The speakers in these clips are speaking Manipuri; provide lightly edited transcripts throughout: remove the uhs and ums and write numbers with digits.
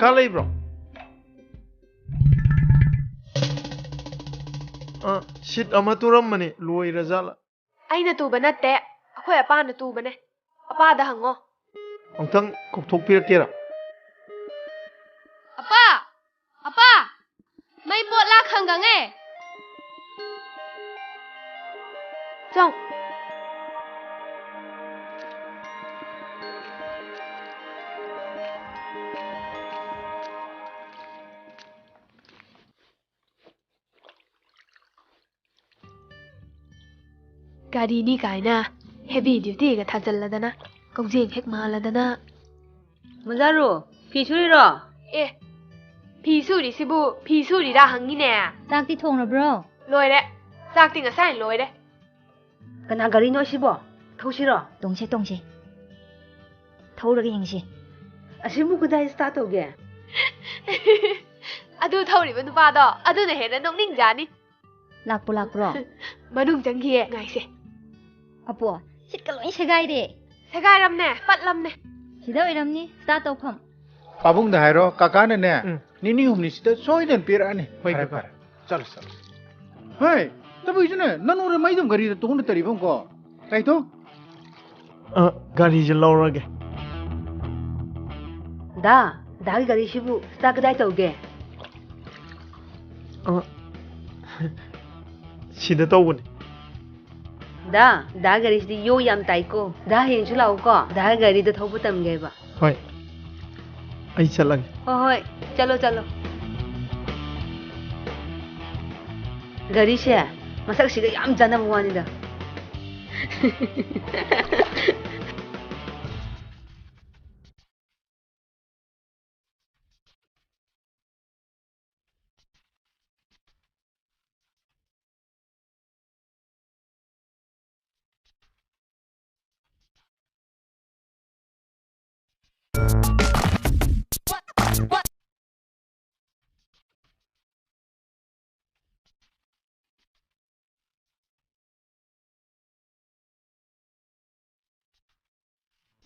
าเลยบรอชิดเอามาตุรมมันนี่รวยระจัละไอ้น่ะตูบันนัดเตะค่อยป้าน่ะตูบันเนี่ยป้าดะหังงอองทั้งกบทุกปีเกียร์ป้าไม่ปวดลากขังกังไงจ้องการีนี่กายนะเฮฟวี่ดิวตี้กับทันจันแล้วนะกงเจียงเฮกมาแล้วนะมันจะรู้พี่ช่วยหรอเอ๊ะพี่สู้ดิสิบุพี่สู้ดิได้หังนี่แน่จากที่ทงนะบรอลอยเด้จากติงกับใส่ลอยเด้กันอาการีน้อยสิบ่ทูสิหรอ东西偷了个影戏อาชิบุก็ได้สตาร์ทโอเคอะดูเท่าดิมันป้าดออะดูเนี่ยเห็นแล้วน้องนิ่งจานี่ลักบรอมาดุงจังเกียไงสิอะปัวชิดกะลอยใช่ไงเด้ใช่ไงรำเนี่ยปัดรำเนี่ยชิดเอาไอ้รำนี่สตาร์ทเอาพร้อมป้าบุ้งได้หรอกากาเนี่ยนี่หุ่นนี่สิเตช่วยเดินปีระนี่ไปไปจัลเฮ้ยแต่บุ้ยจุนเนี่ยนั่น俺ไม่ต้องการีตัวนู้นตรีฟงก็ใครตัวการีจะเล่าอะไรกันได้การีชิบุสตาร์ทได้ตัวแกชิดตัววันได้การีที่โยยามไตโก้ได้เห็นชุลาวก็ได้การีที่ทบตั้มเก็บอ่ะเฮ้ยไอ้ฉันลังเฮ้ยจัลโลการีเช่มาสักสิ่งยามจันทร์เมื่อวานนี้เด้อ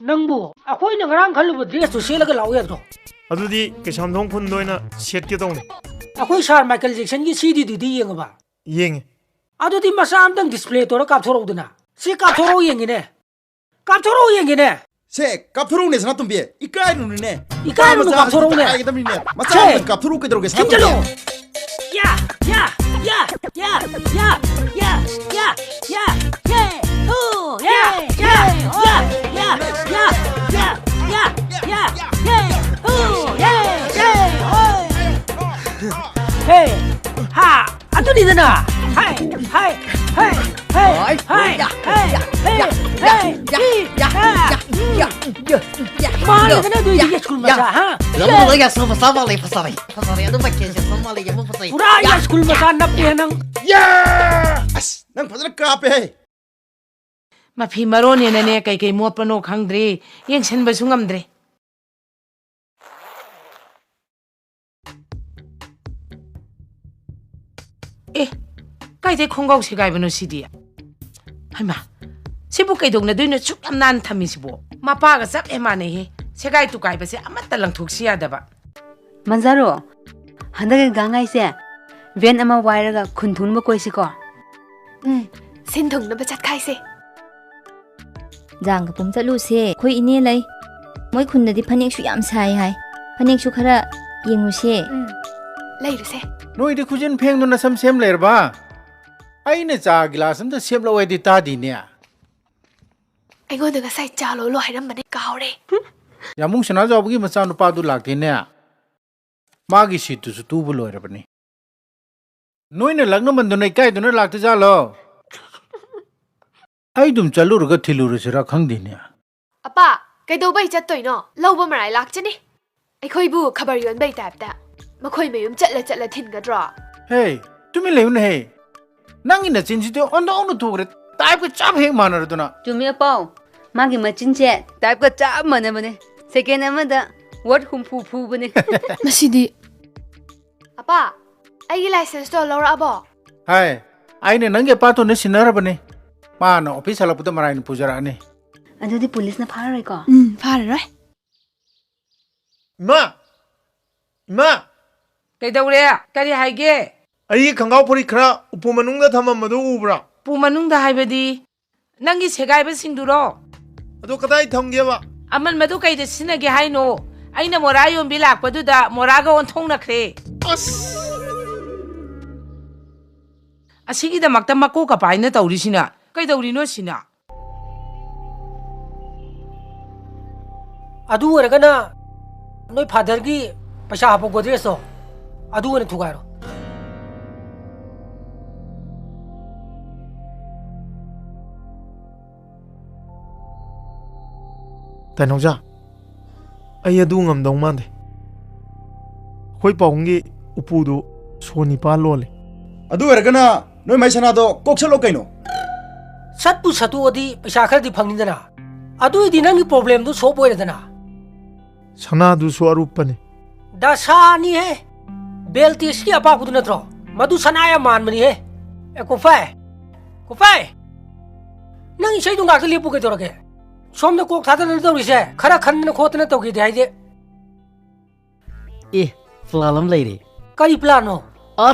นังบัวอะคุยนังร่างขันลูบเดรสตัวเชลก็เล่าอย่างตัวอะดูดิกระชันทงพุ่นด้วยนะเช็ดกี่ตรงนี่อะคุยชาร์ไมเคิลแจ็คสันยี่ซีดีดียังบ้ายังอะดูที่มาสามตั้งดิสเพลย์ตัวละกับทรดูนะซีกับทรยังไงเนี่ยกับทรยังไงเนี่ยเช่กับทรเนี่ยสนับตุ้มเบี้ยอีกการนึงเนี่ยอีกการนึงกับทรเนี่ยไอ้ตั้มเนี่ยมาสามกับทรก็จะรู้กันสักทียาฮู้ยาฮู้ยาเฮ้ฮ่าอะตัวนี้นะเฮ้มาเลยกันนะดูดิสกุลมาซะฮะแล้วมึงเลยสมาสมาเลยภาษาอะไรนั่นไม่เกี่ยวกับสมาเลยยังไม่ภาษาอุราสกุลมาซะนับเนี่ยนังนั่งภาษากราบเฮ้มาพี่มาโรเนี่ยเนี่ยไกลมัวปนกขังดรียังฉันไปสุ่งมดรีเอ๊ะไกลแต่คงก็สิไกลเป็นสิ่งเดียให้มาสิบุกไกลตรงนั้นด้วยนะชุกอำนาจทำมิสิบุมาป้าก็ซับเอ็มมาเนี่ยสิไกลตุกไกลไปสิอามาตะลังทุกเสียเด้อบ่มันจะรู้ฮันเดกกังไงเสียเวียนอามาไวร์ก็คุณทุนบ่คุยสิก็สินถุงน้ำประจัดใครสิจางกับผมจะรู้เสียคุยอินนี่เลยมวยคุณน่ะที่พันเอกชุยามใช่ไหมพันเอกชุขระยิงรู้เสียเลยดูเสียน้อยที่คุณยันเพียงนู่นน่ะซ้ำเสียมเลยหรือเปล่าไอ้เนี่ยจากกีฬาซ้ำจะเสียมเราไว้ที่ตาดีเนี่ยไอ้คนถึงก็ใส่จ่าลอยๆนั่นมันได้เก่าเลยอย่ามุ่งชนะจอบกี้มาสร้างนุปาดูหลักทีเนี่ยมากี่สิตุสุตูบุลอยระปนี่น้อยเนี่ยหลังนั้นมันตัวไหนใกล้ตัวนั้นหลักที่จ้าล้อไอ้ดุมจัลลูร์ก็ทิลูร์สิรักขังดีเนี่ยอะป้าแกดูใบจัดตัวเนาะเล่าบ่มาหลายหลักจ้ะนี่ไอ้คุยบูขบารยวนใบแต่แต่มาคุยไม่ยุ่มจัดเลยทิ้งกันรอเฮ้ยทุ่มเลวเนี่ยเฮ้ยนั่งอินเดจินจิตอันนั้นถูกเลยตายก็จับเฮงมานาร์ตัวน่ะจุ่มเมียเป้ามากินมาจินเจตายก็จับมันนะมันเนี่ยเสกเนี่ยมันเด้อวัดหุ่มพูมันเนี่ยมาสิดิอะป้าไอ้ยี่ไลเซนส์ตัวเราละบ่เฮ้ยไอ้เนี่ยนั่งเก็บป้าตัวนี้สินาร์ปนี่มาเนาะออฟฟิศอะไรพุทธมารายินพูจารานี่อันนี้ police น่ะพาอะไรก็พาอะไรมา ꯏꯃꯥ ꯀꯩꯗꯧꯔꯦ ꯀꯔꯤ ꯍꯥꯏꯒꯦ ꯑꯩꯒꯤ ꯈꯪꯒꯥꯎ ꯐꯨꯔꯤꯠ ꯈꯔ ꯎꯄꯨ ꯃꯅꯨꯡꯗ ꯊꯝꯃꯝꯕꯗꯨ ꯎꯕ꯭ꯔꯥ ꯄꯨ ꯃꯅꯨꯡꯗ ꯍꯥꯏꯕꯗꯤ ꯅꯪꯒꯤ ꯁꯦꯒꯥꯏꯕꯁꯤꯡꯗꯨꯔꯣ ꯑꯗꯣ ꯀꯗꯥꯏ ꯊꯝꯒꯦꯕ ꯑꯃꯟꯕꯗꯨ ꯀꯩꯗ ꯁꯤꯖꯤꯟꯅꯒꯦ ꯍꯥꯏꯅꯣ ꯑꯩꯅ ꯃꯣꯔꯥ ꯌꯣꯟꯕꯤ ꯂꯥꯛꯄꯗꯨꯗ ꯃꯣꯔꯥꯒ ꯑꯣꯟꯊꯣꯛꯅꯈ꯭ꯔꯦ ꯑꯁ ꯑꯁꯤꯒꯤꯗꯃꯛꯇ ꯃꯀꯣꯛꯀ ꯄꯥꯏꯅ ꯇꯧꯔꯤꯁꯤꯅ ꯀꯩꯗꯧꯔꯤꯅꯣ ꯁꯤꯅ ꯑꯗꯨ ꯑꯣꯏꯔꯒꯅ ꯅꯣꯏ ꯐꯥꯗꯔꯒꯤ ꯄꯩꯁꯥ ꯍꯥꯞꯄ ꯒꯣꯗ꯭ꯔꯦꯖꯇꯣ ꯑꯗꯨ ꯑꯣꯏꯅ ꯊꯨꯒꯥꯏꯔꯣ ꯇꯥꯏꯅꯧꯖꯥ ꯑꯩ ꯑꯗꯨ ꯉꯝꯗꯧ ꯃꯥꯟꯗꯦ ꯑꯩꯈꯣꯏ ꯄꯥꯎꯡꯒꯤ ꯎꯄꯨꯗꯨ ꯁꯣ 9 ꯂꯣꯜꯂꯦ ꯑꯗꯨ ꯑꯣꯏꯔꯒꯅ ꯅꯣꯏ ꯃꯥꯏ ꯁꯅꯥꯗꯣ ꯀꯣꯛꯁꯜꯂꯣ ꯀꯩꯅꯣ ꯁꯠꯄꯨ ꯁꯠꯇꯣꯛꯑꯗꯤ ꯄꯩꯁꯥ ꯈꯔꯗꯤ ꯐꯪꯅꯤꯗꯅ ꯑꯗꯨꯏꯗꯤ ꯅꯪꯒꯤ ꯄ꯭ꯔꯣꯕ꯭ꯂꯦꯝꯗꯨ ꯁꯣꯜꯕ ꯑꯣꯏꯔꯦꯗꯅ ꯁꯅꯥꯗꯨꯁꯨ ꯑꯔꯨꯞꯄꯅꯤ ꯗꯁꯥꯅꯤꯍꯦ ꯕꯦꯜꯇꯦꯛꯁꯀꯤ ꯑꯄꯥꯛꯄꯗꯨ ꯅꯠꯇ꯭ꯔꯣ ꯃꯗꯨ ꯁꯅꯥ ꯌꯥꯝ ꯃꯥꯟꯕꯅꯤꯍꯦ ꯑꯦ ꯀꯣꯐꯥꯏ ꯀꯣꯐꯥꯏ ꯅꯪ ꯏꯁꯩꯗꯣ ꯉꯥꯛꯇ ꯂꯦꯞꯄꯨ ꯀꯩꯗꯧꯔꯒꯦ ꯁꯣꯝꯗ ꯀꯣꯛ ꯊꯥꯗꯅ ꯇꯧꯔꯤꯁꯦ ꯈꯔ ꯈꯟꯗꯅ ꯈꯣꯠꯇꯅ ꯇꯧꯒꯦꯗꯤ ꯍꯥꯏꯗꯤ ꯑꯦ ꯄ꯭ꯂꯥꯟ ꯑꯃ ꯂꯩꯔꯦ ꯀꯔꯤ ꯄ꯭ꯂꯥꯟꯅꯣ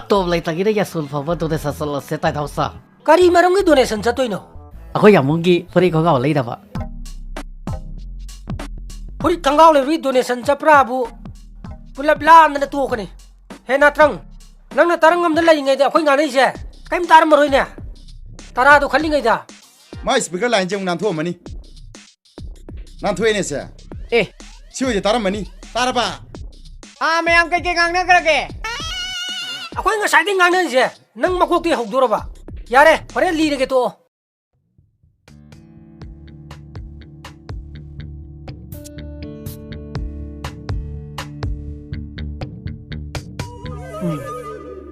ꯇꯣꯞ ꯂꯩꯇꯒꯤꯗ ꯌꯥꯁꯨꯜ ꯐꯥꯎꯕ ꯗꯣꯅꯦꯁꯟ ꯆꯠꯂꯁꯦ ꯇꯥꯏꯅꯧꯁꯥ ꯀꯔꯤ ꯃꯔꯝꯒꯤ ꯗꯣꯅꯦꯁꯟ ꯆꯠꯇꯣꯏꯅꯣ ꯑꯩꯈꯣꯏ ꯌꯥꯃꯨꯡꯒꯤ ꯐꯨꯔꯤꯠ ꯈꯣꯡꯒ꯭ꯔꯥꯎ ꯂꯩꯅꯕ ꯐꯨꯔꯤꯠ ꯈꯣꯡꯒ꯭ꯔꯥꯎ ꯂꯩꯕꯒꯤ ꯗꯣꯅꯦꯁꯟ ꯆꯠꯄ꯭ꯔꯥꯕꯨ ꯄꯨꯂꯞ ꯂꯥꯟꯗꯅ ꯇꯣꯛꯀꯅꯤ ꯍꯦ ꯅꯥꯇ꯭ꯔꯪ ꯅꯪꯅ ꯇꯔꯪ ꯑꯃꯗ ꯂꯩꯔꯤꯉꯩꯗ ꯑꯩꯈꯣꯏ ꯉꯥꯡꯅꯩꯁꯦ ꯀꯩꯝ ꯇꯥꯔꯝꯃꯔꯣꯏꯅꯦ ꯇꯔꯥꯗꯣ ꯈꯜꯂꯤꯉꯩꯗ ꯃꯥꯏ ꯁ꯭ꯄꯤꯀꯔ ꯂꯥꯏꯟꯁꯦ ꯑꯃꯨꯛ ꯅꯥꯟꯊꯣꯛꯑꯝꯃꯅꯤ ꯅꯥꯟꯊꯣꯛꯑꯦꯅꯦ ꯁꯦ ꯑꯦ ꯁꯤ ꯑꯣꯏꯗꯤ ꯇꯥꯔꯝꯃꯅꯤ ꯇꯥꯔꯕ ꯃꯌꯥꯝ ꯀꯩꯀꯩ ꯉꯥꯡꯅꯈ꯭ꯔꯒꯦ ꯑꯩꯈꯣꯏ ꯉꯁꯥꯏꯗꯩ ꯉꯥꯡꯅꯔꯤꯁꯦ ꯅꯪ ꯃꯀꯣꯛꯇꯩ ꯍꯧꯗꯣꯔꯕ ꯌꯥꯔꯦ ꯍꯣꯔꯦꯟ ꯂꯤꯔꯒꯦ ꯇꯣꯛꯑꯣ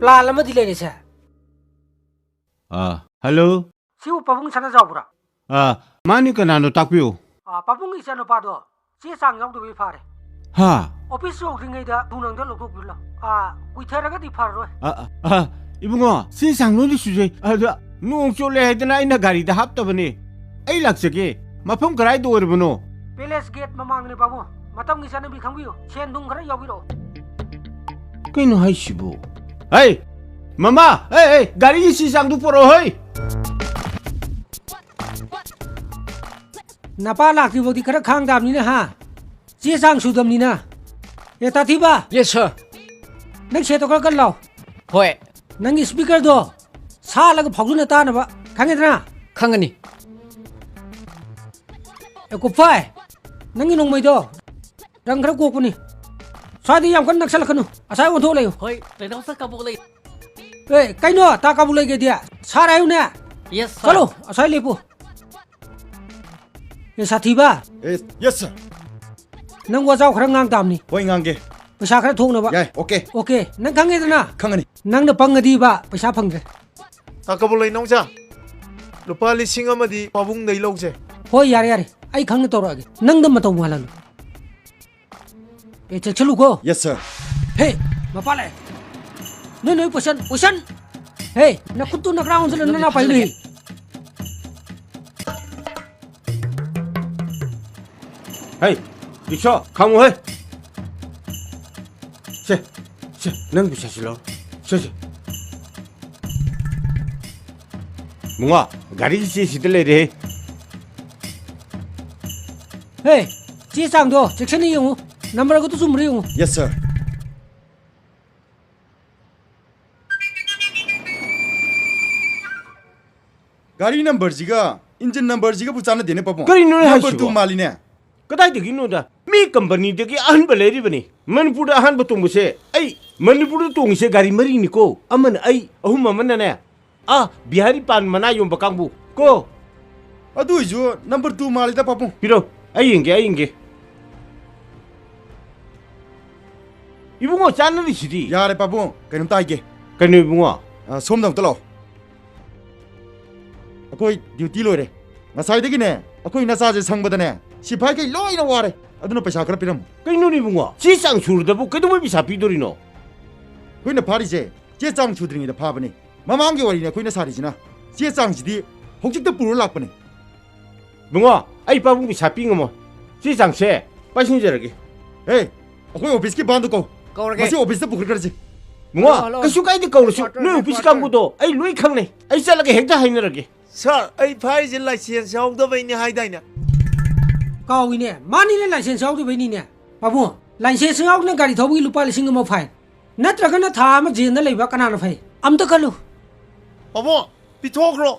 ꯄ꯭ꯂꯥꯟ ꯑꯃꯗꯤ ꯂꯩꯔꯦꯁꯦ ꯍꯜꯂꯣ ꯁꯤꯕꯨ ꯄꯥꯕꯨꯡ ꯁꯅꯥꯖꯥꯎꯕ꯭ꯔꯥ ꯃꯥꯅꯤ ꯀꯅꯥꯅꯣ ꯇꯥꯛꯄꯤꯌꯨ ꯄꯥꯕꯨꯡꯒꯤ ꯏꯆꯥꯅꯨꯄꯥꯗꯣ ꯆꯦ ꯆꯥꯡ ꯌꯥꯎꯗꯕꯩ ꯐꯥꯔꯦ ꯍꯥ ꯑꯣꯐꯤꯁ ꯌꯧꯗ꯭ꯔꯤꯉꯩꯗ ꯊꯨꯅꯪꯗ ꯂꯧꯊꯣꯛꯄꯤꯔꯣ ꯀꯨꯏꯊꯔꯒꯗꯤ ꯐꯔꯔꯣꯏ ꯏꯕꯨꯡꯉꯣ ꯆꯦ ꯆꯥꯡ ꯂꯣꯏꯅ ꯁꯨꯖꯩ ꯑꯗ ꯅꯣꯡ ꯆꯣꯠꯂꯦ ꯍꯥꯏꯗꯅ ꯑꯩꯅ ꯒꯥꯔꯤꯗ ꯍꯥꯞꯇꯕꯅꯦ ꯑꯩ ꯂꯥꯛꯆꯒꯦ ꯃꯐꯝ ꯀꯗꯥꯏꯗ ꯑꯣꯏꯔꯕꯅꯣ ꯄꯦꯂꯦꯁ ꯒꯦꯠ ꯃꯃꯥꯡꯗꯅꯦ ꯄꯥꯕꯨꯡ ꯃꯇꯝꯒꯤ ꯆꯠꯅꯕꯤ ꯈꯪꯕꯤꯌꯨ ꯁꯦꯟ ꯊꯨꯝ ꯈꯔ ꯌꯥꯎꯕꯤꯔꯛꯑꯣ ꯀꯩꯅꯣ ꯍꯥꯏꯁꯤꯕꯨ ꯍꯩ ꯃꯃꯥ ꯒꯥꯔꯤꯒꯤ ꯆꯦ ꯆꯥꯡꯗꯨ ꯄꯨꯔꯛꯑꯣ ꯍꯩ ꯅꯄꯥ ꯂꯥꯛꯇ꯭ꯔꯤꯐꯥꯎꯗꯤ ꯈꯔ ꯈꯥꯡ ꯇꯥꯕꯅꯤꯅ ꯍꯥ ꯆꯦ ꯆꯥꯡ ꯁꯨꯗꯕꯅꯤꯅ ꯑꯦ ꯇꯥꯊꯤꯕ ꯌꯦꯁ ꯁꯔ ꯅꯪ ꯁꯦꯠꯇꯣ ꯈꯔ ꯀꯟ ꯂꯥꯎ ꯍꯣꯏ ꯅꯪꯒꯤ ꯁ꯭ꯄꯤꯀꯔꯗꯣ ꯁꯥꯜꯂꯒ ꯐꯥꯎꯗꯨꯅ ꯇꯥꯅꯕ ꯈꯪꯉꯦꯗꯅ ꯈꯪꯒꯅꯤ ꯑꯦ ꯀꯨꯞꯐꯥꯏ ꯅꯪꯒꯤ ꯅꯣꯡꯃꯩꯗꯣ ꯔꯪ ꯈꯔ ꯀꯣꯛꯄꯅꯤ ꯁ꯭ꯋꯥꯏꯗ ꯌꯥꯝ ꯀꯟꯅ ꯅꯛꯁꯜꯂꯛꯀꯅꯨ ꯑꯁꯥꯏ ꯑꯣꯟꯊꯣꯛ ꯂꯩꯌꯨ ꯍꯣꯏ ꯇꯥꯏꯅꯧꯁꯥ ꯀꯕꯣꯛ ꯂꯩ ꯀꯩꯅꯣ ꯇꯥ ꯀꯥꯕꯨ ꯂꯩꯒꯦꯗꯤ ꯁꯥꯔ ꯍꯥꯏꯌꯨꯅꯦ ꯌꯦꯁ ꯁꯔ ꯆꯠꯂꯣ ꯑꯁꯥꯏ ꯂꯦꯞꯄꯨ ꯑꯦ ꯁꯥꯊꯤꯕ ꯌꯦꯁ ꯁꯔ ꯅꯪ ꯋꯥꯖꯥꯎ ꯈꯔ ꯉꯥꯡ ꯇꯥꯕꯅꯤ ꯍꯣꯏ ꯉꯥꯡꯒꯦ ꯄꯩꯁꯥ ꯈꯔ ꯊꯣꯛꯅꯕ ꯌꯥꯏ ꯑꯣꯀꯦ ꯑꯣꯀꯦ ꯅꯪ ꯈꯪꯉꯦꯗꯅ ꯈꯪꯒꯅꯤ ꯅꯪꯅ ꯄꯪꯉꯗꯤꯕ ꯄꯩꯁꯥ ꯐꯪꯗ꯭ꯔꯦ ꯇꯥꯀꯕꯨ ꯂꯩꯅꯧꯖꯥ ꯂꯨꯄꯥ 1,000 ꯑꯃꯗꯤ ꯄꯥꯕꯨꯡꯗꯩ ꯂꯧꯖꯦ ꯍꯣꯏ ꯌꯥꯔꯦ ꯌꯥꯔꯦ ꯑꯩ ꯈꯪꯅ ꯇꯧꯔꯛꯑꯒꯦ ꯅꯪꯗ ꯃꯇꯧ ꯃꯥꯜꯍꯜꯂꯨ ꯑꯦ ꯆꯦꯛꯁꯤꯜꯂꯨꯀꯣ ꯌꯦꯁ ꯁꯔ ꯍꯦ ꯃꯄꯥ ꯂꯥꯛꯑꯦ ꯅꯣꯏ ꯄꯣꯏꯁꯟ ꯍꯦ ꯅꯈꯨꯠꯇꯨ ꯅꯀ꯭ꯔꯥ ꯑꯣꯟꯁꯤꯜꯂ ꯅꯅꯥ ꯄꯥꯏꯂꯨ ꯍꯩ ꯔꯤꯛꯁꯣ ꯈꯥꯝꯃꯨ ꯍꯩ ꯁꯦ ꯅꯪ ꯄꯩꯁꯥꯁꯤ ꯂꯧ ꯁꯦ ꯃꯨꯉꯥ ꯒꯥꯔꯤꯒꯤ ꯆꯦ ꯁꯤꯗ ꯂꯩꯔꯦ ꯍꯦ ꯆꯦ ꯆꯥꯡꯗꯣ ꯆꯦꯛꯁꯤꯟꯅ ꯌꯦꯡꯉꯨ ꯅꯝꯕꯔꯒꯗꯨ ꯆꯨꯝꯕ꯭ꯔꯥ ꯌꯦꯡꯉꯨ ꯌꯦꯁ ꯁꯔ ꯒꯥꯔꯤ ꯅꯝꯕꯔꯁꯤꯒ ꯏꯟꯖꯤꯟ ꯅꯝꯕꯔꯁꯤꯒꯕꯨ ꯆꯥꯟꯅꯗꯦꯅꯦ ꯄꯥꯕꯨꯡ ꯀꯔꯤꯅꯣ ꯅꯝꯕꯔ ꯍꯥꯏꯁꯤꯕꯣ 2 ꯃꯥꯜꯂꯤꯅꯦ ꯀꯗꯥꯏꯗꯒꯤꯅꯣꯗ ꯃꯤ ꯀꯝꯄꯅꯤꯗꯒꯤ ꯑꯍꯟꯕ ꯂꯩꯔꯤꯕꯅꯤ ꯃꯅꯤꯄꯨꯔꯗ ꯑꯍꯥꯟꯕ ꯇꯣꯡꯕꯁꯦ ꯑꯩ ꯃꯅꯤꯄꯨꯔꯗ ꯇꯣꯡꯉꯤꯁꯦ ꯒꯥꯔꯤ 4ꯅꯤꯀꯣ ꯑꯃꯅ ꯑꯩ ꯑꯍꯨꯝ ꯑꯃꯅꯅꯦ ꯕꯤꯍꯥꯔꯤ ꯄꯥꯟ ꯃꯅꯥ ꯌꯣꯟꯕ ꯀꯥꯡꯕꯨ ꯀꯣ ꯑꯗꯨꯏꯁꯨ ꯅꯝꯕꯔ 2 ꯃꯥꯜꯂꯤꯗ ꯄꯥꯕꯨꯡ ꯄꯤꯔꯣ ꯑꯩ ꯌꯦꯡꯒꯦ ꯏꯕꯨꯡꯉꯣ ꯆꯥꯟꯅꯔꯤꯁꯤꯗꯤ ꯌꯥꯔꯦ ꯄꯥꯕꯨꯡ ꯀꯩꯅꯣꯝꯇ ꯍꯥꯏꯒꯦ ꯀꯩꯅꯣ ꯏꯕꯨꯡꯉꯣ ꯁꯣꯝꯗ ꯑꯝꯇ ꯂꯥꯛꯑꯣ ꯑꯩꯈꯣꯏ ꯗ꯭ꯌꯨꯇꯤ ꯂꯣꯏꯔꯦ ꯉꯁꯥꯏꯗꯒꯤꯅꯦ ꯑꯩꯈꯣꯏ ꯅꯆꯥꯁꯦ ꯁꯪꯕꯗꯅꯦ ꯁꯤꯐꯥꯏꯈꯩ ꯂꯣꯏꯅ ꯋꯥꯔꯦ ꯑꯗꯨꯅ ꯄꯩꯁꯥ ꯈꯔ ꯄꯤꯔꯝꯃꯨ ꯀꯩꯅꯣꯅꯦ ꯏꯕꯨꯡꯉꯣ ꯆꯦ ꯆꯥꯡ ꯁꯨꯔꯗꯕꯨ ꯀꯩꯗꯧꯕꯩ ꯄꯩꯁꯥ ꯄꯤꯗꯣꯔꯤꯅꯣ ꯑꯩꯈꯣꯏꯅ ꯐꯥꯔꯤꯁꯦ ꯆꯦ ꯆꯥꯡ ꯁꯨꯗ꯭ꯔꯤꯉꯩꯗ ꯐꯥꯕꯅꯤ ꯃꯃꯥꯡꯒꯤ ꯋꯥꯔꯤꯅꯦ ꯑꯩꯈꯣꯏꯅ ꯁꯥꯔꯤꯁꯤꯅ ꯆꯦ ꯆꯥꯡꯁꯤꯗꯤ ꯍꯧꯖꯤꯛꯇ ꯄꯨꯔ ꯂꯥꯛꯄꯅꯤ ꯏꯕꯨꯡꯉꯣ ꯑꯩ ꯄꯥꯕꯨꯡ ꯄꯩꯁꯥ ꯄꯤ ꯉꯝꯃꯣ ꯆꯦ ꯆꯥꯡꯁꯦ ꯄꯥꯏꯁꯤꯟꯖꯔꯒꯦ ꯑꯩꯈꯣꯏ ꯑꯣꯐꯤꯁꯀꯤ ꯕꯥꯟꯗꯣ ꯀꯧ ꯀꯧꯔꯒꯦ ꯃꯁꯤ ꯑꯣꯐꯤꯁꯇ ꯄꯨꯈꯠꯈ꯭ꯔꯁꯤ ꯃꯉꯣ ꯀꯩꯁꯨ ꯀꯥꯏꯗꯦ ꯀꯧꯔꯁꯨ ꯅꯣꯏ ꯑꯣꯐꯤꯁ ꯀꯥꯡꯕꯨꯗꯣ ꯑꯩ ꯂꯣꯏ ꯈꯪꯅꯩ ꯑꯩ ꯆꯠꯂꯒ ꯍꯦꯛꯇ ꯍꯥꯏꯅꯔꯒꯦ ꯁꯥꯔ ꯑꯩ ꯐꯥꯏꯔꯤꯁꯦ ꯂꯥꯏꯁꯦꯟꯁ ꯌꯥꯎꯗꯕꯩꯅꯦ ꯍꯥꯏꯗꯥꯏꯅꯦ ꯀꯥꯎꯏꯅꯦ ꯃꯥꯅꯤꯅꯦ ꯂꯥꯏꯁꯦꯟꯁ ꯌꯥꯎꯗꯕꯩꯅꯤꯅꯦ ꯄꯥꯕꯨꯡ ꯂꯥꯏꯁꯦꯟꯁ ꯌꯥꯎꯗꯅ ꯒꯥꯔꯤ ꯊꯧꯕꯒꯤ ꯂꯨꯄꯥ 1,000 ꯐꯥꯏꯟ ꯅꯠꯇ꯭ꯔꯒꯅ ꯊꯥ ꯑꯃ ꯖꯦꯜꯗ ꯂꯩꯕ ꯀꯅꯥꯅ ꯐꯩ ꯑꯝꯇ ꯈꯜꯂꯨ ꯄꯥꯕꯨꯡ ꯄꯤꯊꯣꯛꯈ꯭ꯔꯣ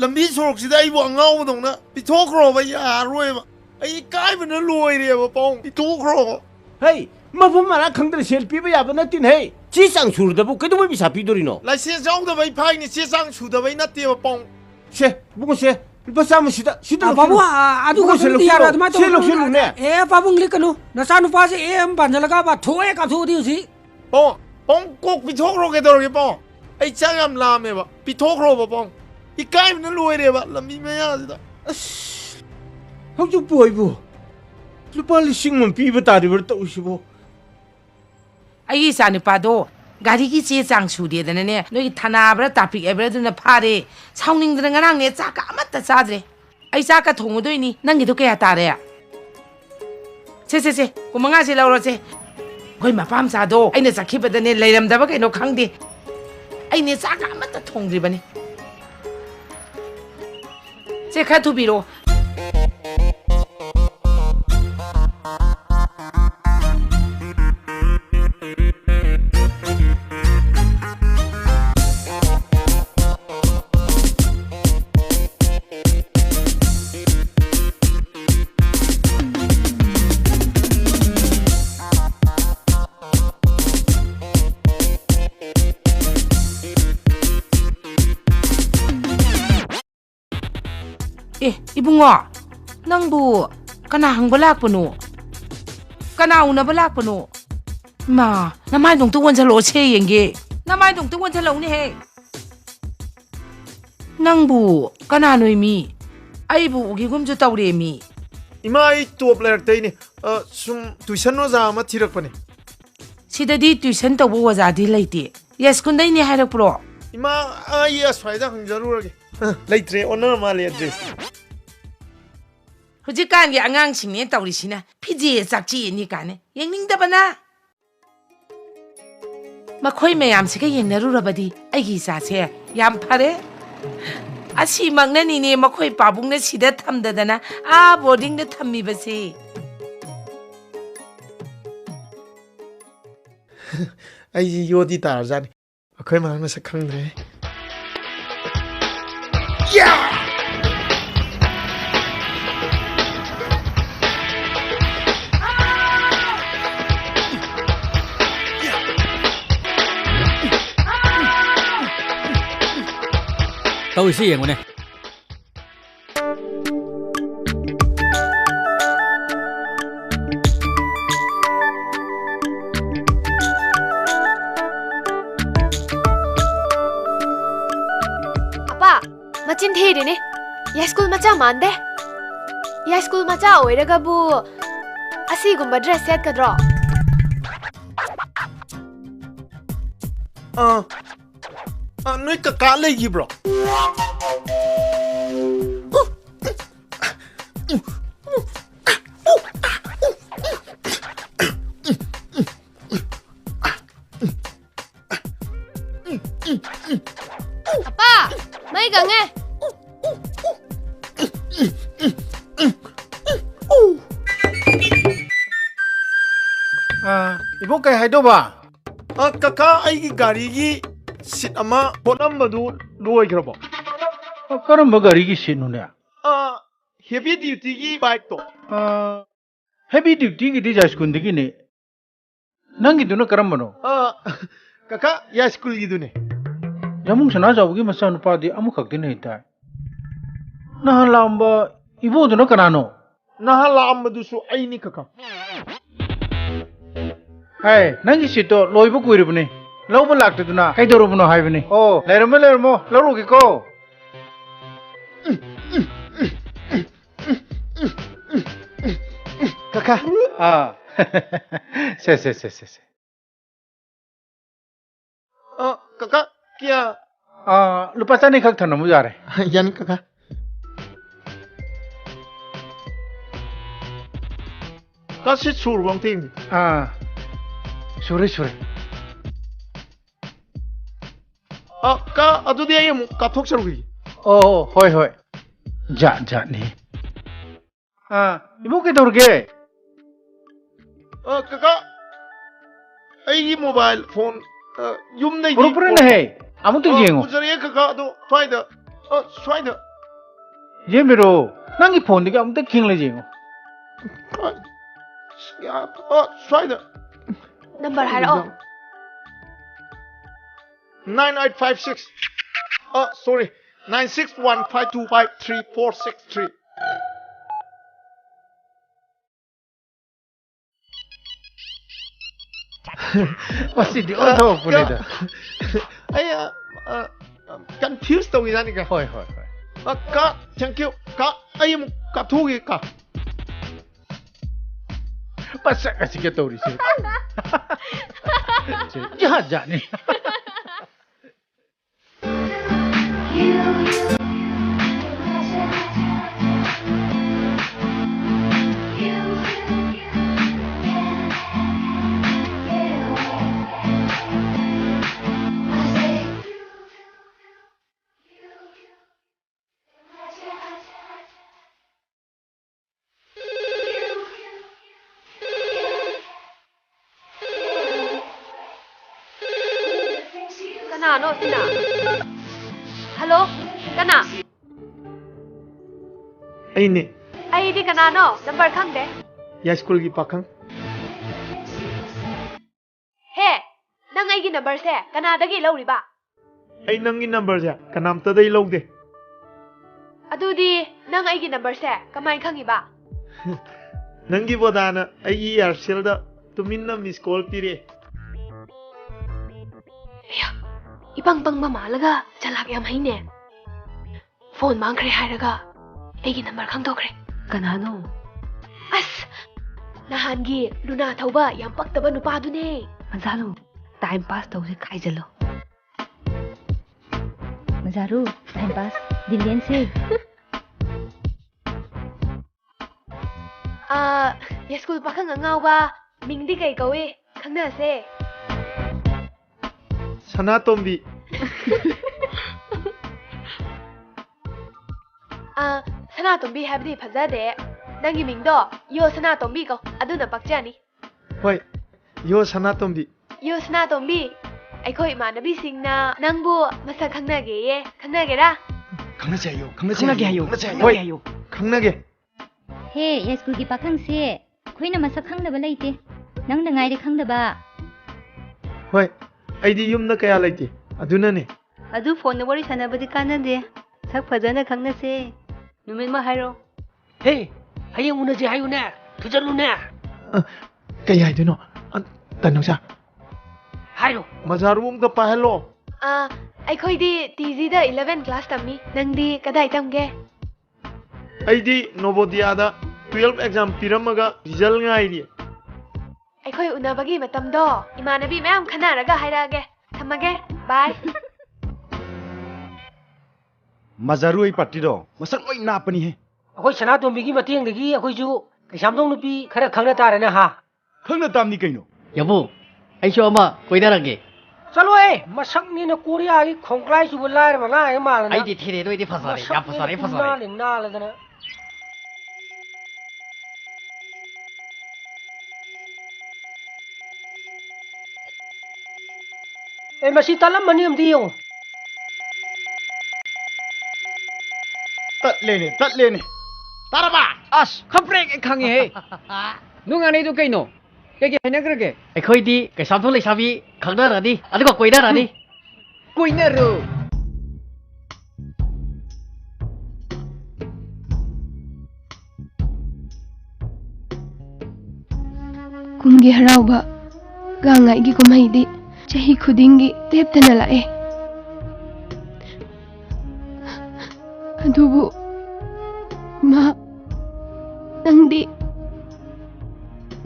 ꯂꯝꯕꯤ ꯁꯣꯔꯣꯛꯁꯤꯗ ꯑꯩꯕꯨ ꯑꯉꯥꯎꯕꯗꯧꯅ ꯄꯤꯊꯣꯛꯈ꯭ꯔꯣꯕ ꯌꯥꯔꯔꯣꯏꯕ ꯑꯩ ꯏꯀꯥꯏꯕꯅ ꯂꯣꯏꯔꯦꯕ ꯄꯥꯕꯨꯡ ꯄꯤꯊꯣꯛꯈ꯭ꯔꯣꯕ ꯍꯩ ꯃꯐꯝ ꯃꯔꯥꯡ ꯈꯪꯗꯅ ꯁꯦꯜ ꯄꯤꯕ ꯌꯥꯕ ꯅꯠꯇꯦꯅꯦ ꯆꯦ ꯆꯥꯡ ꯁꯨꯔꯗꯕꯨ ꯀꯩꯗꯧꯕꯩ ꯄꯩꯁꯥ ꯄꯤꯗꯣꯔꯤꯅꯣ ꯂꯥꯏꯁꯦꯟꯁ ꯌꯥꯎꯗꯕꯩ ꯐꯥꯏꯅꯤ ꯆꯦ ꯆꯥꯡ ꯁꯨꯗꯕꯩ ꯅꯠꯇꯦꯕ ꯄꯥꯕꯨꯡ ꯁꯦ ꯕꯨꯡꯁꯦ ꯂꯨꯄꯥ ꯆꯥꯝꯃ ꯁꯤꯗ ꯄꯥꯕꯨꯡ ꯑꯗꯨ ꯈꯛꯇꯗꯤ ꯌꯥꯔꯣꯏ ꯑꯗꯨꯃꯥꯏꯅ ꯁꯦ ꯂꯧꯁꯤꯜꯂꯨꯅꯦ ꯑꯦ ꯄꯥꯕꯨꯡ ꯂꯤꯛꯀꯅꯨ ꯅꯆꯥ ꯅꯨꯄꯥꯁꯦ ꯑꯃ ꯄꯥꯟꯁꯤꯜꯂꯒ ꯊꯣꯛꯑꯦ ꯀꯥꯞꯊꯣꯛꯑꯗꯤ ꯍꯧꯖꯤꯛ ꯄꯥꯕꯨꯡ ꯄꯥꯕꯨꯡ ꯀꯣꯛ ꯄꯤꯊꯣꯛꯈ꯭ꯔꯣ ꯀꯩꯗꯧꯔꯒꯦ ꯄꯥꯕꯨꯡ ꯑꯩ ꯆꯥꯛ ꯌꯥꯝ ꯂꯥꯝꯃꯦꯕ ꯄꯤꯊꯣꯛꯈ꯭ꯔꯣꯕ ꯄꯥꯕꯨꯡ ꯏꯀꯥꯏꯕꯅ ꯂꯣꯏꯔꯦꯕ ꯂꯝꯕꯤ ꯃꯌꯥꯁꯤꯗ ꯑꯁ ꯍꯧꯖꯤꯛꯄꯨ ꯑꯩꯕꯨ ꯂꯨꯄꯥ 1,000 ꯄꯤꯕ ꯇꯥꯔꯤꯕ꯭ꯔꯥ ꯇꯧꯔꯤꯁꯤꯕꯣ ꯑꯩꯒꯤ ꯏꯆꯥ ꯅꯨꯄꯥꯗꯣ ꯒꯥꯔꯤꯒꯤ ꯆꯦ ꯆꯥꯡ ꯁꯨꯗꯦꯗꯅꯅꯦ ꯅꯣꯏꯒꯤ ꯊꯅꯥꯕ꯭ꯔꯥ ꯇ꯭ꯔꯥꯐꯤꯛ ꯑꯦꯕ꯭ꯔꯥꯗꯨꯅ ꯐꯥꯔꯦ ꯁꯥꯎꯅꯤꯡꯗꯅ ꯉꯔꯥꯡꯅꯦ ꯆꯥꯛꯀ ꯑꯃꯠꯇ ꯆꯥꯗ꯭ꯔꯦ ꯑꯩ ꯆꯥꯛꯀ ꯊꯣꯡꯉꯗꯣꯏꯅꯤ ꯅꯪꯒꯤꯗꯣ ꯀꯌꯥ ꯇꯥꯔꯦ ꯁꯦ 5,000 ꯂꯧꯔꯁꯦ ꯑꯩꯈꯣꯏ ꯃꯄꯥ ꯃꯆꯥꯗꯣ ꯑꯩꯅ ꯆꯠꯈꯤꯕꯗꯅꯦ ꯂꯩꯔꯝꯗꯕ ꯀꯩꯅꯣ ꯈꯪꯗꯦ ꯑꯩꯅꯦ ꯆꯥꯛꯀ ꯑꯃꯠꯇ ꯊꯣꯡꯗ꯭ꯔꯤꯕꯅꯤ ꯁꯦ ꯈꯔ ꯊꯨꯕꯤꯔꯣ 이붕어, 낭부 까나 항발락부노, 까나 우나발락부노. 마, 나마이 동또 원찰 오체 연기, 나마이 동또 원찰 오네 해. 낭부 까나 노이미, 아이부 우기금주 따우리미. 이마 이 또업 레럭테이니, 좀 tuition 오자 아마 티럭거니. 시다디 tuition 따부 와자디 레이티. 예스군다이니 하이럭프로. 이마 아이 아스파이다 흥자루라게. 레이트레 오늘 말이 어드레스. ꯍꯧꯖꯤꯛꯀꯥꯟꯒꯤ ꯑꯉꯥꯡꯁꯤꯡꯅꯦ ꯇꯧꯔꯤꯁꯤꯅ ꯐꯤꯖꯦ ꯆꯥꯛꯆꯦꯅꯤ ꯀꯥꯏꯅ ꯌꯦꯡꯅꯤꯡꯗꯕꯅ ꯃꯈꯣꯏ ꯃꯌꯥꯝꯁꯤꯒ ꯌꯦꯡꯅꯔꯨꯔꯕꯗꯤ ꯑꯩꯒꯤ ꯏꯆꯥꯁꯦ ꯌꯥꯝ ꯐꯔꯦ ꯑꯁꯤꯃꯛꯅꯅꯤꯅꯦ ꯃꯈꯣꯏ ꯄꯥꯕꯨꯡꯅ ꯁꯤꯗ ꯊꯝꯗꯗꯅ ꯕꯣꯔꯗꯤꯡꯗ ꯊꯝꯃꯤꯕꯁꯦ ꯑꯩꯁꯤ ꯌꯣꯗꯤ ꯇꯥꯔꯖꯥꯠꯅꯤ ꯑꯩꯈꯣꯏ ꯃꯥ ꯃꯁꯛ ꯈꯪꯗ꯭ꯔꯦ ꯇꯧꯔꯤꯁꯤ ꯌꯦꯡꯉꯨꯅꯦ 아빠, 마침 대리네. 야스쿨 마차 만데? 야스쿨 마차 오이라가부 아시군바 드레스 셋가드로. ꯅꯣꯏ ꯀꯀꯥ ꯂꯩꯈꯤꯕ꯭ꯔꯣ 아빠, 많이 강해. 이번 ꯀꯩ ꯍꯥꯏꯗꯧꯕ ꯀꯀꯥ ꯑꯩꯒꯤ ꯒꯥꯔꯤꯒꯤ ꯁꯤꯠ ꯑꯃ ꯍꯣꯠꯂꯝꯕꯗꯨ ꯂꯣꯏꯈ꯭ꯔꯕꯣ ꯀꯔꯝꯕ ꯒꯥꯔꯤꯒꯤ ꯁꯤꯠꯅꯣꯅꯦ ꯍꯦꯚꯤ ꯗ꯭ꯌꯨꯇꯤꯒꯤ ꯕꯥꯏꯛꯇꯣ ꯍꯦꯚꯤ ꯗ꯭ꯌꯨꯇꯤꯒꯤꯗꯤ ꯌꯥꯏꯁ꯭ꯀꯨꯜꯗꯒꯤꯅꯤ ꯅꯪꯒꯤꯗꯨꯅ ꯀꯔꯝꯕꯅꯣ ꯀꯀꯥ ꯌꯥꯏꯁ꯭ꯀꯨꯜꯒꯤꯗꯨꯅꯦ ꯌꯥꯃꯨꯡ ꯁꯅꯥꯖꯥꯎꯕꯒꯤ ꯃꯆꯥꯅꯨꯄꯥꯗꯤ ꯑꯃꯈꯛꯇꯤꯅꯦ ꯍꯦꯛꯇ ꯅꯍꯥꯟ ꯂꯥꯛꯑꯝꯕ ꯏꯕꯣꯗꯨꯅ ꯀꯅꯥꯅꯣ ꯅꯍꯥꯟ ꯂꯥꯛꯑꯝꯕꯗꯨꯁꯨ ꯑꯩꯅꯤ ꯀꯀꯥ ꯍꯥꯏ ꯅꯪꯒꯤ ꯁꯤꯠꯇꯣ ꯂꯣꯏꯕ ꯀꯨꯏꯔꯕꯅꯤ ꯂꯧꯕ ꯂꯥꯛꯇꯗꯨꯅ ꯀꯩꯗꯧꯔꯕꯅꯣ ꯍꯥꯏꯕꯅꯤ ꯑꯣ ꯂꯩꯔꯝꯃꯣ ꯂꯧꯔꯨꯒꯦꯀꯣ ꯀꯀꯥ ꯁꯦ ꯀꯀꯥ ꯀꯌꯥ ꯂꯨꯄꯥ 200 ꯈꯛ ꯊꯅꯝꯃꯨ ꯌꯥꯔꯦ ꯌꯥꯅꯤ ꯀꯀꯥ ꯀꯁꯤ ꯁꯨꯔꯕ ꯑꯝꯇ ꯌꯦꯡꯒꯦ ꯁꯨꯔꯦ ꯁꯨꯔꯦ ꯀꯥ ꯑꯗꯨꯗꯤ ꯑꯩ ꯑꯃꯨꯛ ꯀꯥꯞꯊꯣꯛꯆꯔꯨꯈꯤꯒꯦ ꯑꯣ ꯍꯣꯏ ꯍꯣꯏ ꯖꯥꯠ ꯖꯥꯠꯅꯤ 이모 ꯀꯩꯗꯧꯔꯒꯦ ꯀꯀꯥ ꯑꯩꯒꯤ ꯃꯣꯕꯥꯏꯜ ꯐꯣꯟ ꯌꯨꯝꯗꯩꯗꯤ ꯄꯨꯔꯛꯄ꯭ꯔꯅꯦꯍꯦ ꯑꯃꯨꯛꯇ ꯌꯦꯡꯉꯣ ꯄꯨꯖꯔꯛꯑꯦ ꯀꯀꯥ ꯑꯗꯣ ꯁ꯭ꯋꯥꯏꯗ ꯌꯦꯡꯕꯤꯔꯣ ꯅꯪꯒꯤ ꯐꯣꯟꯗꯒꯤ ꯑꯃꯨꯛꯇ ꯈꯤꯡꯂ ꯌꯦꯡꯉꯣ ꯁ꯭ꯋꯥꯏꯗ ꯅꯝꯕꯔ ꯍꯥꯏꯔꯛꯑꯣ 9856 sorry 9615253463 ꯃꯁꯤꯗꯤ ꯑꯣꯟꯊꯣꯛꯄꯅꯤꯗ ꯑꯩ ꯀꯟꯐ꯭ꯌꯨꯁ ꯇꯧꯏꯖꯥꯅꯤꯀ ꯍꯣꯏ ꯍꯣꯏ ꯍꯣꯏ ꯀꯥ ꯊꯦꯡꯛ ꯌꯨ ꯀꯥ ꯑꯩ ꯑꯃꯨꯛ ꯀꯥꯞꯊꯣꯛꯎꯒꯦ ꯀꯥ ꯄꯁꯛ ꯑꯁꯤꯒ ꯇꯧꯔꯤꯁꯦ ꯖꯥꯠ ꯖꯥꯠꯅꯤ Kanano sina? Hello? Kana? ꯑꯩꯅꯦ Aidi kanano? Number khangde? ꯌꯥꯏꯁ꯭ꯀꯨꯜꯒꯤ ꯄꯥꯈꯪ He, nang aigi number se kanadagi lauriba? ꯑꯩ ꯅꯪꯒꯤ ꯅꯝꯕꯔꯁꯦ ꯀꯅꯥꯝꯇꯗꯩ ꯂꯧꯗꯦ Adudi nang aigi number se kamai khangiba? ꯅꯪꯒꯤ ꯕꯣꯗꯥꯅ ꯑꯩꯒꯤ ꯏꯌꯥꯔꯁꯦꯜꯗ ꯇꯨꯃꯤꯟꯅ ꯃꯤꯁ ꯀꯣꯜ ꯄꯤꯔꯛꯑꯦ Ipang pang mamalaga chalak yam haine. Phone mangkhre hairaga aigi number khangdokre. Kanano? As nahangi luna thauba yam paktaba nupa dune. Manzaru, time pass tause khaijalo. Manzaru, time pass Dillian se. Ya school pakhang ngau ba mingdi kai kawi khangna se. ꯁꯅꯥꯇꯣꯝꯕꯤ ꯁꯅꯥꯇꯣꯝꯕꯤ ꯍꯥꯏꯕꯗꯤ ꯐꯖꯗꯦ ꯅꯪꯒꯤ ꯃꯤꯡꯗꯣ ꯌꯣ ꯁꯅꯥꯇꯣꯝꯕꯤ ꯀꯧ ꯑꯗꯨꯅ ꯄꯛꯆꯅꯤ ꯍꯣꯏ ꯌꯣ ꯁꯅꯥꯇꯣꯝꯕꯤ ꯌꯣ ꯁꯅꯥꯇꯣꯝꯕꯤ ꯑꯩꯈꯣꯏ ꯏꯃꯥꯟꯅꯕꯤꯁꯤꯡꯅ ꯅꯪꯕꯨ ꯃꯁꯛ ꯈꯪꯅꯒꯦꯌꯦ ꯈꯪꯅꯒꯦꯔꯥ ꯈꯪꯅꯁꯦ ꯍꯥꯏꯌꯣ ꯈꯪꯅꯒꯦ ꯍꯥꯏꯌꯣ ꯍꯣꯏ ꯍꯥꯏꯌꯣ ꯈꯪꯅꯒꯦ ꯍꯦ ꯌꯥꯏꯁ꯭ꯀꯨꯜꯒꯤ ꯄꯥꯈꯪꯁꯦ ꯑꯩꯈꯣꯏꯅ ꯃꯁꯛ ꯈꯪꯗꯕ ꯂꯩꯇꯦ ꯅꯪꯅ ꯉꯥꯏꯔꯦ ꯈꯪꯗꯕ ꯍꯣꯏ ꯑꯩꯗꯤ ꯌꯨꯝꯗ ꯀꯌꯥ ꯂꯩꯇꯦ ꯑꯗꯨꯅꯅꯦ ꯑꯗꯨ ꯐꯣꯟꯗ ꯋꯥꯔꯤ ꯁꯥꯟꯅꯕꯗꯤ ꯀꯥꯟꯅꯗꯦ ꯁꯛ ꯐꯖꯅ ꯈꯪꯅꯁꯦ ꯅꯨꯃꯤꯠ ꯑꯃ ꯍꯥꯏꯔꯣ ꯍꯦ ꯍꯌꯦꯡ ꯎꯅꯁꯦ ꯍꯥꯏꯌꯨꯅꯦ ꯊꯨꯖꯜꯂꯨꯅꯦ ꯀꯩ ꯍꯥꯏꯗꯣꯏꯅꯣ ꯇꯅꯧꯁꯥ ꯍꯥꯏꯔꯣ ꯃꯖꯥꯔꯨ ꯑꯝꯇ ꯄꯥꯏꯍꯜꯂꯣ ꯑꯩꯈꯣꯏꯗꯤ TGꯗ 11 class tammi ꯅꯪꯗꯤ ꯀꯗꯥꯏ ꯇꯝꯒꯦ ꯑꯩꯗꯤ ꯅꯣꯕꯣꯗꯤꯌꯥꯗ 12 ꯑꯦꯛꯖꯥꯝ ꯄꯤꯔꯝꯃꯒ ꯔꯤꯖꯜ ꯉꯥꯏꯔꯤ ꯑꯩꯈꯣꯏ ꯎꯅꯕꯒꯤ ꯃꯇꯝꯗꯣ ꯏꯃꯥꯟꯅꯕꯤ ꯃꯌꯥꯝ ꯈꯟꯅꯔꯒ ꯍꯥꯏꯔꯛꯑꯒꯦ ꯊꯝꯃꯒꯦ ꯕꯥꯏ ꯃꯖꯥꯔꯨ ꯑꯩ ꯄꯥꯔꯇꯤꯗꯣ ꯃꯁꯛ ꯂꯣꯏ ꯅꯥꯞꯄꯅꯤꯍꯦ ꯑꯩꯈꯣꯏ ꯁꯅꯥꯇꯣꯝꯕꯤꯒꯤ ꯃꯇꯦꯡꯗꯒꯤ ꯑꯩꯈꯣꯏꯁꯨ ꯀꯩꯁꯥꯝꯊꯣꯡ ꯅꯨꯄꯤ ꯈꯔ ꯈꯪꯅ ꯇꯥꯔꯦꯅꯦ ꯍꯥ ꯈꯪꯅ ꯇꯥꯝꯅꯤ ꯀꯩꯅꯣ ꯌꯥꯕꯨ ꯑꯩꯁꯨ ꯑꯃ ꯀꯣꯏꯅꯔꯒꯦ ꯆꯠꯂꯣꯍꯦ ꯃꯁꯛꯅꯤꯅ ꯀꯣꯔꯤꯌꯥꯒꯤ ꯈꯣꯡꯀ꯭ꯂꯥꯏ ꯆꯨꯕ ꯂꯥꯏꯔꯕ ꯉꯥꯡꯉꯦ ꯃꯥꯜꯂꯅ ꯑꯩꯗꯤ ꯊꯤꯔꯦ ꯅꯣꯏꯗꯤ ꯐꯖꯔꯦ ꯌꯥꯝ ꯐꯖꯔꯦ ꯐꯖꯔꯦ ꯅꯥꯜꯂꯗꯅ ꯑꯦ ꯃꯁꯤ ꯇꯠꯂꯝꯃꯅꯤ ꯑꯝꯇ ꯌꯦꯡꯉꯨ ꯇꯠꯂꯦꯅꯦ ꯇꯥꯔꯕ ꯑꯁ ꯈꯝꯄ꯭ꯔꯦꯛ ꯈꯪꯉꯦꯍꯦ ꯅꯨꯡꯉꯥꯏꯅꯩꯗꯨ ꯀꯩꯅꯣ ꯀꯩꯀꯩ ꯍꯥꯏꯅꯈ꯭ꯔꯒꯦ ꯑꯩꯈꯣꯏꯗꯤ ꯀꯩꯁꯥꯝꯊꯣꯡ ꯂꯩꯁꯥꯕꯤ ꯈꯪꯅꯔꯅꯤ ꯑꯗꯨꯒ ꯀꯣꯏꯅꯔꯅꯤ ꯀꯣꯏꯅꯔꯣ ꯀꯨꯝꯒꯤ ꯍꯔꯥꯎꯕ ꯒꯥꯡꯉꯥꯏꯒꯤ ꯀꯨꯝꯍꯩꯗꯤ ꯆꯍꯤ ꯈꯨꯗꯤꯡꯒꯤ ꯂꯦꯞꯇꯅ ꯂꯥꯛꯑꯦ ꯑꯗꯨꯕꯨ ꯃꯥ ꯅꯪꯗꯤ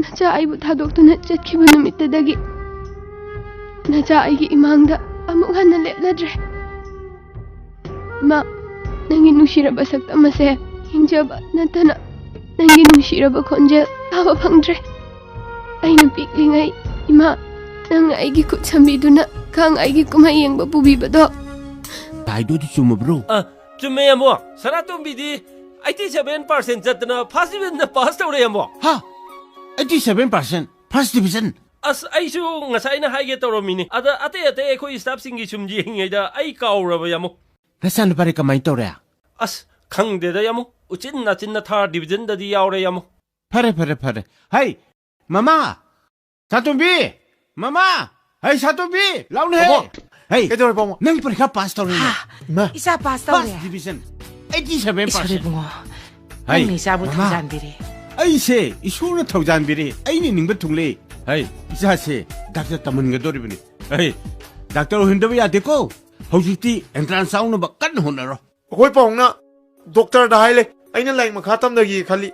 ꯅꯆꯥ ꯑꯩꯕꯨ ꯊꯥꯗꯣꯛꯇꯨꯅ ꯆꯠꯈꯤꯕ ꯅꯨꯃꯤꯠꯇꯗꯒꯤ ꯅꯆꯥ ꯑꯩꯒꯤ ꯏꯃꯥꯡꯗ ꯑꯃꯨꯛ ꯍꯟꯅ ꯂꯦꯞꯂꯗ꯭ꯔꯦ ꯃꯥ ꯅꯪꯒꯤ ꯅꯨꯡꯁꯤꯔꯕ ꯁꯛꯇꯝ ꯑꯁꯦ ꯌꯦꯡꯖꯕ ꯅꯠꯇꯅ ꯅꯪꯒꯤ ꯅꯨꯡꯁꯤꯔꯕ ꯈꯣꯟꯖꯦꯜ ꯇꯥꯕ ꯐꯪꯗ꯭ꯔꯦ ꯑꯩꯅ ꯄꯤꯛꯂꯤꯉꯩ ꯏꯃꯥ nang aigi kut sambiduna kang aigi kumai yengba pubibado. Taidodi chumabro. Chumme yamo. Sanatombi di 87% jatna first division na pass tawre yamo. Ha. 87% first division. As aisu ngasai na haige tawromini. Ada ate khoi staff singi chumji hingaida ai kauraba yamo. Nasan pare kamai tawre. As khangde da yamo. Uchin na chinna third division da di yaure yamo. Pare. Hey, mama. Satumbi. Mama. Hey, Satumbi. Laun he. Hey, Kedore pong. nang parikha pass tawre. Ma. Isa pass tawre. First division. 87%. Isore bungo. Hey, Nang isa bu mama. thangjan biri. Ai se isuna thaujan biri. Ai ni ningba thungle. Hey, isa se doctor tamun ga doribini. Hey, doctor hindaba yade ko. Hojiti entrance sound ba kan honaro. Hoi pong na. Doctor da haile. Aina laing makhatam dagi khali.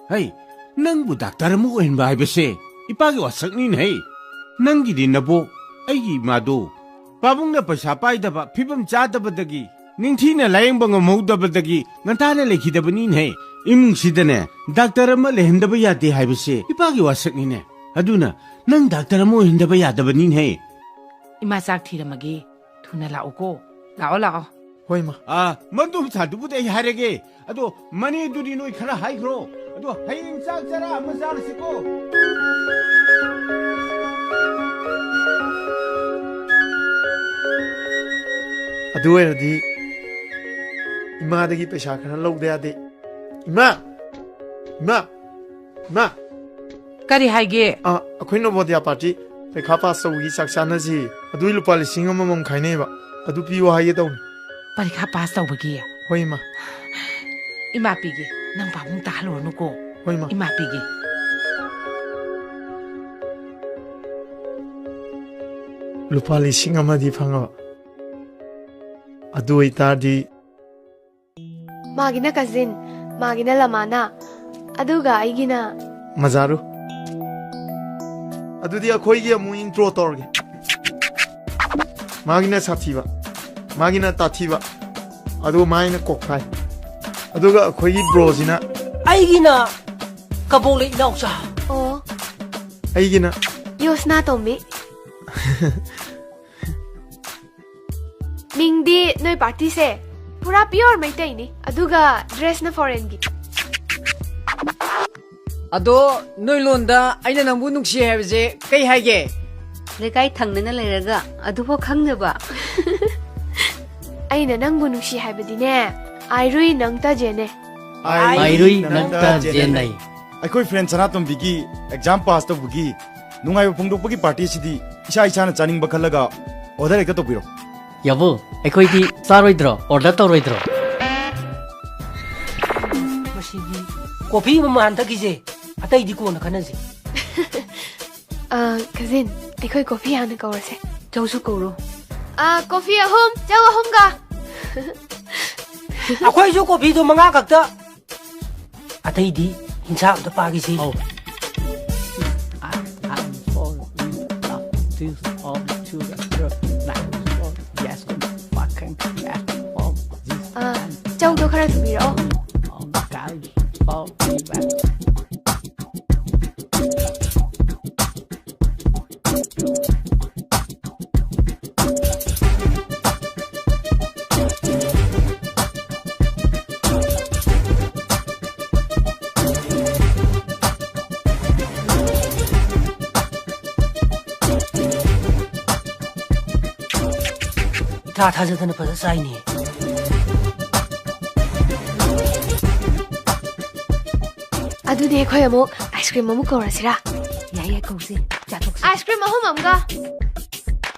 Hey, nang bu doctor mu hin ba bese. Ipagi wasak ni nei. Nang gi din nabo. Ai gi madu. Babung na paisa pai da ba phibam cha da ba dagi. Ningthi na layeng bang mo da ba dagi. Nganta na lekhi da bani nei. Imung sidane doctor ma le hindaba yade hai bese. Ipagi wasak ni ne. Aduna nang doctor mu hindaba yade bani nei. Ima sak thiramagi. Thuna lao ko. Lao. Hoi ma. Mandum sadu bu dei harege. Ado mani duri noi khara hai khro. Ado hayin sak jara mazar siko. Adu erdi. Ima dagi paisa khara logde ade. Ima. Kari haige. Akhoi no bodia party. Pekha pass sawi saksana ji. Adu lupa lising amamam khainei ba. Adu piwa haye daun. Parikha pass tawbagi. Hoi ma. Ima pigi. Nang pabung tahlo nuko. Hoi ma. Ima pigi. Lupa lising amadi phanga. Adu itadi. Magina cousin, magina lamana. Aduga aigina. Mazaru. Adudi akhoi gi amu intro torge. Magina sathiba. Magina tathiba. Adu maina kokkai. Aduga akhoi gi brozina. Aigina kabole inausa. Oh, Aigina. Yosna Tommy. Mingdi noi party se. Pura pure maitai ni. Aduga dress na foreign gi. Ado noi londa aina nambu nungsi habje kai haige. Lekai thangnana leiraga adubo khangnaba. Aina nangbu nungsi haibadine. Airui nangta jene. Airui nanta jenai. Akhoi friend Sanatom bigi exam pass to bugi. Nungai phongdok bagi party sidi isa na chaning bakhalaga order ek to piro. Yabu ekoi di saroidro order to roidro. Masigi kopi maman ta kije. Atai di ko na khanasi. Cousin, akhoi coffee hana kaurase. Chausu koro. Coffee ahom, chau ahom ga. Akhoi jo kopi do manga kakta. Atai di hinsam ta pa kije. Chau do khara thubiro. Ta jatana pa sai ni. Adudi akhoi amuk ice cream amuk kaurasira. Yaya kausi. Chatok. Ice cream ahom amga.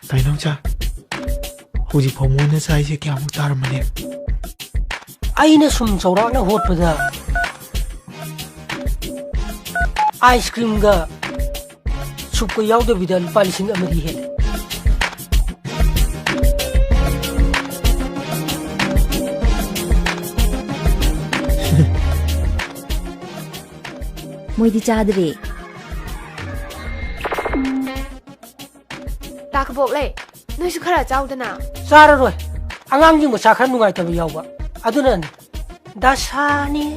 Tainong cha. Hoji phomona sai se kya mu tar mane. Aina sum chawra na hot pada. Ice cream ga sup ko yaw de bidal palising amadi he. Moidi chadre. Takbok le. Noi su khara chau dana. Sara roi. Angang jing mo sa khan nungai ta yaw ba. Aduna ni. Dasani.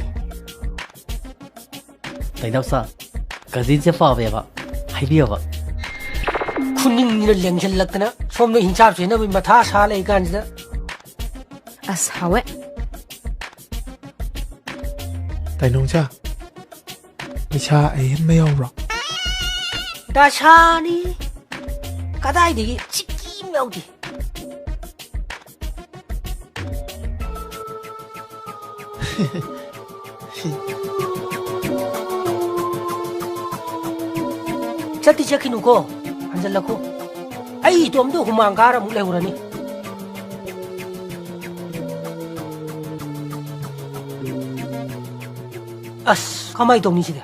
Tainau sa. Kazin se fa ba. Haibiya ba. ꯈꯨꯅꯤꯡꯅꯤꯅ ꯂꯦꯡꯁꯤꯜꯂꯛꯇꯅ ꯁꯣꯝꯗ ꯍꯤꯡꯆꯥꯞ ꯁꯦꯟꯅꯕꯒꯤ ꯃꯊꯥ ꯁꯥ ꯂꯩ ꯀꯥꯟꯁꯤꯗ ꯑꯁ ꯍꯥꯎꯋꯦ ꯇꯥꯏꯅꯣꯡꯆꯥ ꯄꯩꯁꯥ ꯑꯍꯦꯟꯕ ꯌꯥꯎꯕ꯭ꯔꯣ ꯗꯁꯥꯅꯤ ꯀꯗꯥꯏꯗꯒꯤ ꯆꯤꯛꯀꯤ ꯑꯃ ꯌꯥꯎꯗꯦ ꯆꯠꯇꯤ ꯆꯠꯈꯤꯅꯨꯀꯣ ꯍꯟꯖꯜꯂꯛꯈꯣ ꯑꯩ ꯏꯇꯣꯝꯗ ꯍꯨꯃꯥꯡ ꯀꯥꯔ ꯑꯃꯨꯛ ꯂꯩꯍꯧꯔꯅꯤ ꯑꯁ ꯀꯃꯥꯏ ꯇꯧꯅꯤ ꯁꯤꯗꯤ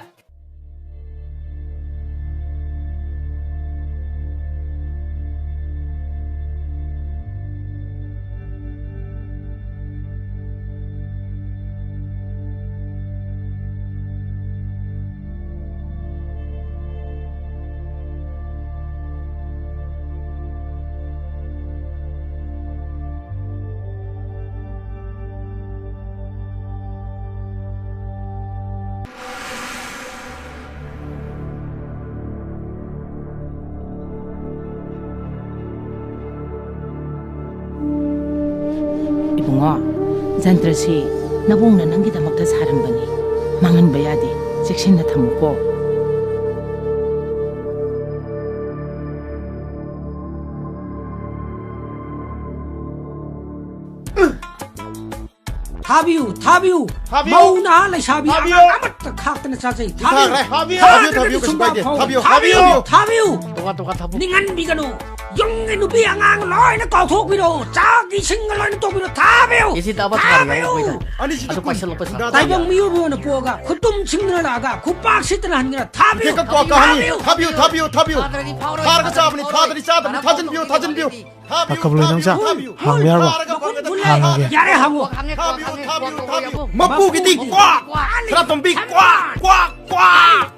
이봉아, 잔트라시 나봉나 nan기다막다 사람바니 망한 봐야지. 섹신나 타먹고. 타비우 타비우 마우나 레샤비 아무것도 카트나 자세히 타비우 타비우 닝한 비가노 영의 누비 앙앙 로이나 거토비로 자기 싱글로이나 또비로 타비우 타비우 타이봉 미우로나 보가 콧dum 칭느라 나가 콧박시들을 하는 타비우 타비우 타르가 짜버니 타들이 짜버니 타진 비우 바꿔볼래 남자 항미 알고 항하게 야래 하고 맛보기 띠 꽉! 그라톤 비 꽉! 꽉! 꽉!